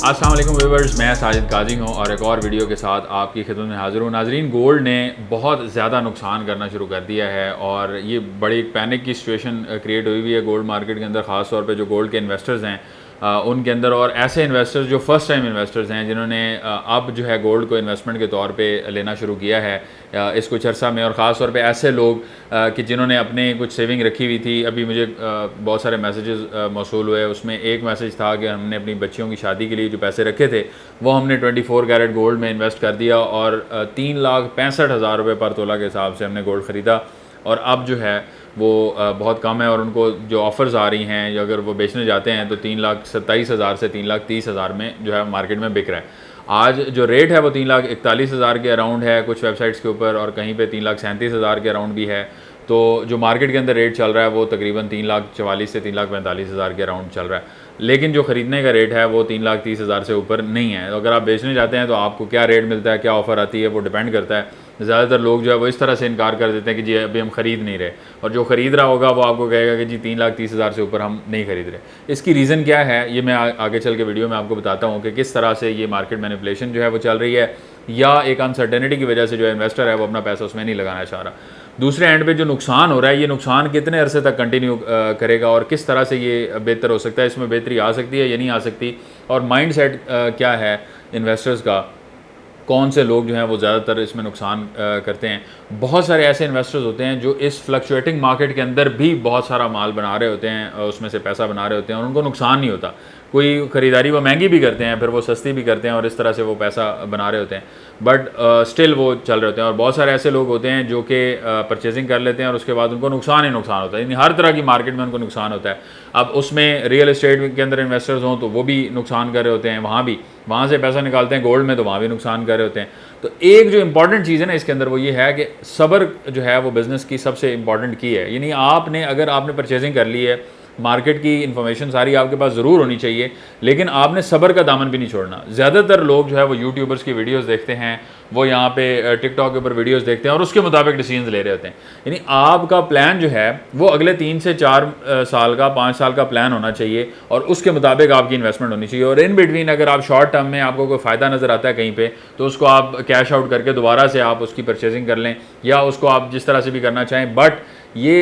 अस्सलाम वालेकुम व्यूअर्स, मैं साजिद काजी हूँ और एक और वीडियो के साथ आपकी खिदमत में हाज़िर हूँ। नाजरीन, गोल्ड ने बहुत ज़्यादा नुकसान करना शुरू कर दिया है और ये बड़ी पैनिक की सिचुएशन क्रिएट हुई हुई है गोल्ड मार्केट के अंदर, ख़ास तौर पे जो गोल्ड के इन्वेस्टर्स हैं उनके अंदर, और ऐसे इन्वेस्टर्स जो फ़र्स्ट टाइम इन्वेस्टर्स हैं जिन्होंने अब जो है गोल्ड को इन्वेस्टमेंट के तौर पे लेना शुरू किया है इस कुछ अर्सा में। और ख़ास तौर पे ऐसे लोग कि जिन्होंने अपने कुछ सेविंग रखी हुई थी। अभी मुझे बहुत सारे मैसेजेस मौसूल हुए, उसमें एक मैसेज था कि हमने अपनी बच्चियों की शादी के लिए जो पैसे रखे थे वो हमने 24 कैरेट गोल्ड में इन्वेस्ट कर दिया और 3,65,000 रुपये पर तोला के हिसाब से हमने गोल्ड ख़रीदा। और अब जो है वो बहुत कम है और उनको जो ऑफ़र्स आ रही हैं या अगर वो बेचने जाते हैं तो 3,27,000 से 3,30,000 में जो है मार्केट में बिक रहा है। आज जो रेट है वो 3,41,000 के अराउंड है कुछ वेबसाइट्स के ऊपर, और कहीं पे 3,37,000 के अराउंड भी है। तो जो मार्केट के अंदर रेट चल रहा है वो तकरीबन 3,44,000 से 3,45,000 के अराउंड चल रहा है। लेकिन जो ख़रीदने का रेट है वो 3,30,000 से ऊपर नहीं है। तो अगर आप बेचने जाते हैं तो आपको क्या रेट मिलता है, क्या ऑफ़र आती है, वो डिपेंड करता है। ज़्यादातर लोग जो है वो इस तरह से इनकार कर देते हैं कि जी अभी हम ख़रीद नहीं रहे, और जो ख़रीद रहा होगा वो आपको कहेगा कि जी 3,30,000 से ऊपर हम नहीं ख़रीद रहे। इसकी रीज़न क्या है ये मैं आगे चल के वीडियो में आपको बताता हूँ कि किस तरह से ये मार्केट मैनिपुलेशन जो है वो चल रही है, या एक अनसर्टेनिटी की वजह से जो इन्वेस्टर है वो अपना पैसा उसमें नहीं लगाना चाह रहा। दूसरे एंड पे जो नुकसान हो रहा है, ये नुकसान कितने अरसे तक कंटिन्यू करेगा और किस तरह से ये बेहतर हो सकता है, इसमें बेहतरी आ सकती है या नहीं आ सकती, और माइंड सेट क्या है इन्वेस्टर्स का, कौन से लोग जो हैं वो ज़्यादातर इसमें नुकसान करते हैं। बहुत सारे ऐसे इन्वेस्टर्स होते हैं जो इस फ्लक्चुएटिंग मार्केट के अंदर भी बहुत सारा माल बना रहे होते हैं, उसमें से पैसा बना रहे होते हैं और उनको नुकसान नहीं होता। कोई ख़रीदारी वो महंगी भी करते हैं, फिर वो सस्ती भी करते हैं और इस तरह से वो पैसा बना रहे होते हैं, बट स्टिल वो चल रहे होते हैं। और बहुत सारे ऐसे लोग होते हैं जो कि परचेजिंग कर लेते हैं और उसके बाद उनको नुकसान ही नुकसान होता है, यानी हर तरह की मार्केट में उनको नुकसान होता है। अब उसमें रियल एस्टेट के अंदर इन्वेस्टर्स हों तो वो भी नुकसान कर रहे होते हैं, वहाँ से पैसा निकालते हैं गोल्ड में तो वहाँ भी नुकसान कर रहे होते हैं। तो एक जो इंपॉर्टेंट चीज़ है ना इसके अंदर वो ये है कि सब्र जो है वो बिज़नेस की सबसे इंपॉर्टेंट की है। यानी अगर आपने परचेजिंग कर ली है, मार्केट की इन्फॉर्मेशन सारी आपके पास ज़रूर होनी चाहिए, लेकिन आपने सब्र का दामन भी नहीं छोड़ना। ज़्यादातर लोग जो है वो यूट्यूबर्स की वीडियोस देखते हैं, वो यहाँ पे टिकटॉक के ऊपर वीडियोस देखते हैं और उसके मुताबिक डिसीजन ले रहे होते हैं। यानी आपका प्लान जो है वो अगले 3 से 4 साल का, 5 साल का प्लान होना चाहिए और उसके मुताबिक आपकी इन्वेस्टमेंट होनी चाहिए। और इन बिटवीन अगर आप शॉर्ट टर्म में आपको कोई फ़ायदा नज़र आता है कहीं पर, तो उसको आप कैश आउट करके दोबारा से आप उसकी परचेजिंग कर लें, या उसको आप जिस तरह से भी करना चाहें, बट ये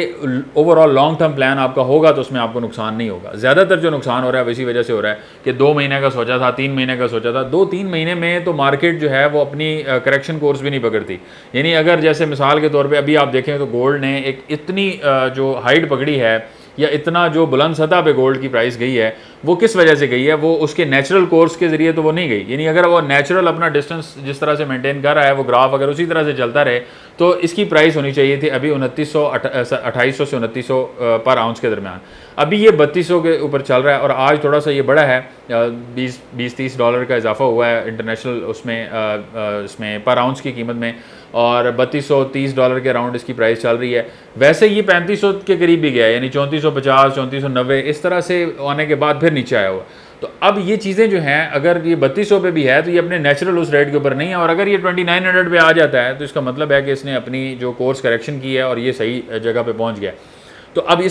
ओवरऑल लॉन्ग टर्म प्लान आपका होगा तो उसमें आपको नुकसान नहीं होगा। ज़्यादातर जो नुकसान हो रहा है इसी वजह से हो रहा है कि 2 महीने का सोचा था, 3 महीने का सोचा था, 2-3 महीने में तो मार्केट जो है वो अपनी करेक्शन कोर्स भी नहीं पकड़ती। यानी अगर जैसे मिसाल के तौर पे अभी आप देखें तो गोल्ड ने एक इतनी जो हाइट पकड़ी है या इतना जो बुलंद सतह पे गोल्ड की प्राइस गई है, वो किस वजह से गई है, वो उसके नेचुरल कोर्स के ज़रिए तो वो नहीं गई। यानी अगर वो नेचुरल अपना डिस्टेंस जिस तरह से मेंटेन कर रहा है, वो ग्राफ अगर उसी तरह से चलता रहे, तो इसकी प्राइस होनी चाहिए थी अभी 2800 से 2900 पर आउंस के दरमियान। अभी ये 3200 के ऊपर चल रहा है और आज थोड़ा सा ये बड़ा है, 20-30 डॉलर का इजाफा हुआ है इंटरनेशनल इसमें पर आउंस की कीमत में, और 3230 डॉलर के अराउंड इसकी प्राइस चल रही है। वैसे ये 3500 के करीब भी गया है, यानी 3450, 3490 इस तरह से आने के बाद फिर नीचे आया हुआ। तो अब ये चीज़ें जो हैं, अगर ये 3200 पे भी है तो ये अपने नेचुरल उस रेट के ऊपर नहीं है, और अगर ये 2900 पे आ जाता है तो इसका मतलब है कि इसने अपनी जो कोर्स करेक्शन की है और ये सही जगह पे पहुंच गया। तो अब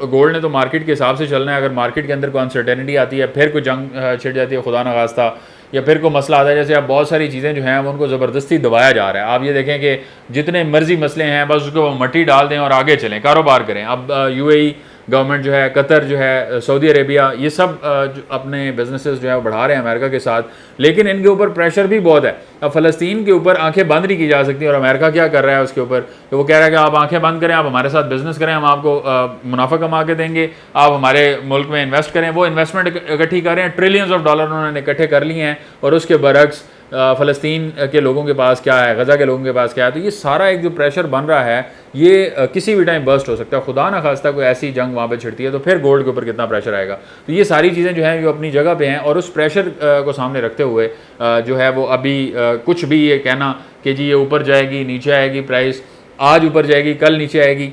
गोल्ड ने तो मार्केट के हिसाब से चलना है। अगर मार्केट के अंदर कोई अनसर्टेनिटी आती है, फिर कोई जंग छिड़ जाती है खुदा न खास्ता, या फिर कोई मसला आता है, जैसे अब बहुत सारी चीज़ें जो हैं वो उनको ज़बरदस्ती दबाया जा रहा है। आप ये देखें कि जितने मर्जी मसले हैं बस उसको मट्टी डाल दें और आगे चलें, कारोबार करें। अब यूएई गवर्नमेंट जो है, कतर जो है, सऊदी अरेबिया, ये सब जो अपने बिजनेसेस जो है वो बढ़ा रहे हैं अमेरिका के साथ, लेकिन इनके ऊपर प्रेशर भी बहुत है। अब फ़लस्तीन के ऊपर आंखें बंद नहीं की जा सकती, और अमेरिका क्या कर रहा है उसके ऊपर, तो वो कह रहा है कि आप आंखें बंद करें, आप हमारे साथ बिजनेस करें, हम आपको मुनाफा कमा के देंगे, आप हमारे मुल्क में इन्वेस्ट करें। वो इन्वेस्टमेंट इकट्ठी कर रहे हैं, ट्रिलियंस ऑफ डॉलर उन्होंने इकट्ठे कर लिए हैं, और उसके बरक्स फ़लस्तीन के लोगों के पास क्या है, गज़ा के लोगों के पास क्या है। तो ये सारा एक जो प्रेशर बन रहा है ये किसी भी टाइम बर्स्ट हो सकता है। खुदा ना खास्ता कोई ऐसी जंग वहाँ पे छिड़ती है तो फिर गोल्ड के ऊपर कितना प्रेशर आएगा। तो ये सारी चीज़ें जो हैं वो अपनी जगह पे हैं, और उस प्रेशर को सामने रखते हुए जो है वो अभी कुछ भी ये कहना कि जी ये ऊपर जाएगी, नीचे आएगी प्राइस, आज ऊपर जाएगी, कल नीचे आएगी,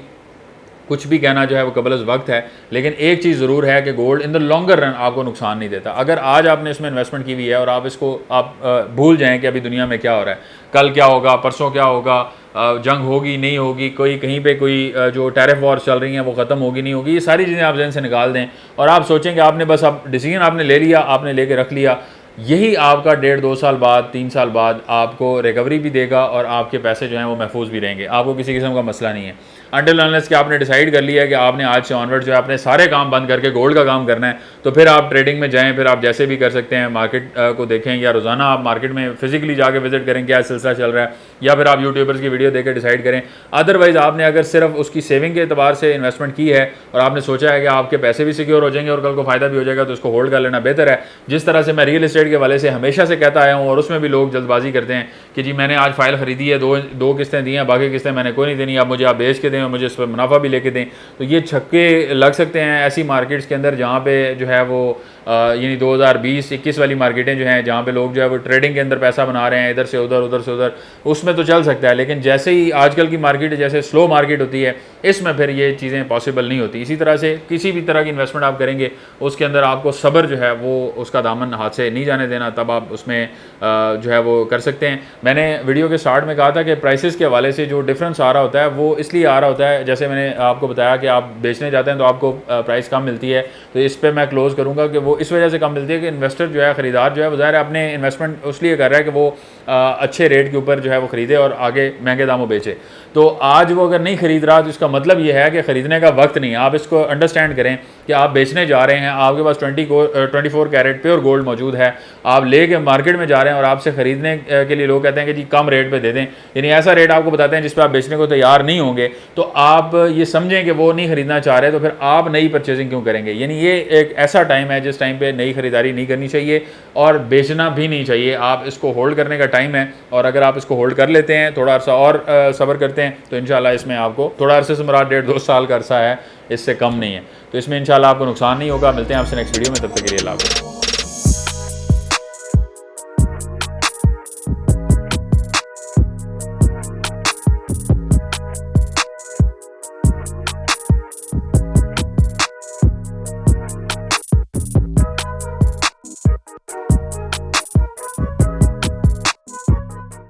कुछ भी कहना जो है वो कबल वक्त है। लेकिन एक चीज़ ज़रूर है कि gold in the longer run आपको नुकसान नहीं देता। अगर आज आपने इसमें इन्वेस्टमेंट की हुई है और आप भूल जाएं कि अभी दुनिया में क्या हो रहा है, कल क्या होगा, परसों क्या होगा, जंग होगी नहीं होगी, कोई कहीं पे कोई जो टैरिफ वॉर चल रही हैं वो ख़त्म होगी नहीं होगी, ये सारी चीज़ें आप जहन से निकाल दें और आप सोचें कि आपने बस अब डिसीजन आपने ले लिया, आपने लेके रख लिया, यही आपका 1.5-2 साल बाद 3 साल बाद आपको रिकवरी भी देगा और आपके पैसे जो हैं वो महफूज भी रहेंगे, आपको किसी किस्म का मसला नहीं है। अंटिल अनलेस कि आपने डिसाइड कर लिया है कि आपने आज से ऑनवर्ड जो है अपने सारे काम बंद करके गोल्ड का काम करना है, तो फिर आप ट्रेडिंग में जाएं, फिर आप जैसे भी कर सकते हैं, मार्केट को देखें या रोज़ाना आप मार्केट में फिजिकली जाके विजिट करें क्या सिलसिला चल रहा है, या फिर आप यूट्यूबर्स की वीडियो देकर डिसाइड करें। अदरवाइज़ आपने अगर सिर्फ उसकी सेविंग के अतबार से इन्वेस्टमेंट की है और आपने सोचा है कि आपके पैसे भी सिक्योर हो जाएंगे और कल को फ़ायदा भी हो जाएगा, तो उसको होल्ड कर लेना बेहतर है। जिस तरह से मैं रियल एस्टेट के वाले से हमेशा से कहता आया हूँ और उसमें भी लोग जल्दबाजी करते हैं कि जी मैंने आज फाइल खरीदी है, दो किस्तें दी हैं, बाकी किस्तें मैंने कोई नहीं देनी, अब मुझे आप बेच के दें और मुझे इस पर मुनाफा भी लेके दें, तो ये छक्के लग सकते हैं ऐसी मार्केट्स के अंदर जहाँ पे जो है वो यानी 2020-21 वाली मार्केटें जो हैं जहाँ पे लोग जो है वो ट्रेडिंग के अंदर पैसा बना रहे हैं, इधर से उधर उधर से उधर, उसमें तो चल सकता है। लेकिन जैसे ही आजकल की मार्केट जैसे स्लो मार्केट होती है, इसमें फिर ये चीज़ें पॉसिबल नहीं होती। इसी तरह से किसी भी तरह की इन्वेस्टमेंट आप करेंगे उसके अंदर आपको सब्र जो है वो उसका दामन हाथ से नहीं जाने देना, तब आप उसमें जो है वो कर सकते हैं। मैंने वीडियो के स्टार्ट में कहा था कि प्राइसेस के हवाले से जो डिफरेंस आ रहा होता है वो इसलिए आ रहा होता है, जैसे मैंने आपको बताया कि आप बेचने जाते हैं तो आपको प्राइस कम मिलती है, तो इस पर मैं क्लोज़ करूँगा कि वो इस वजह से कम मिलती है कि इन्वेस्टर जो है, ख़रीदार जो है वो ज़ाहिर है अपने इन्वेस्टमेंट उसलिए कर रहा है कि वो अच्छे रेट के ऊपर जो है वो ख़रीदे और आगे महंगे दामों बेचे। तो आज वो अगर नहीं ख़रीद रहा तो इसका मतलब ये है कि ख़रीदने का वक्त नहीं है। आप इसको अंडरस्टैंड करें कि आप बेचने जा रहे हैं, आपके पास 24 कैरेट प्योर गोल्ड मौजूद है, आप ले के मार्केट में जा रहे हैं और आपसे ख़रीदने के लिए लोग कहते हैं कि जी कम रेट पे दे दें, यानी ऐसा रेट आपको बताते हैं जिस पर आप बेचने को तैयार नहीं होंगे, तो आप ये समझें कि वो नहीं ख़रीदना चाह रहे, तो फिर आप नई परचेजिंग क्यों करेंगे। यानी ये एक ऐसा टाइम है जिस टाइम पर नई ख़रीदारी नहीं करनी चाहिए और बेचना भी नहीं चाहिए। आप इसको होल्ड करने का टाइम है, और अगर आप इसको होल्ड कर लेते हैं, थोड़ा अर्सा और सब्र करते हैं, तो इंशाल्लाह इसमें आपको थोड़ा अरसे से मुराद 1.5-2 साल का अरसा है, इससे कम नहीं है, तो इसमें इंशाल्लाह आपको नुकसान नहीं होगा। मिलते हैं आपसे नेक्स्ट वीडियो में, तब तक के लिए अल्लाह हाफ़िज़।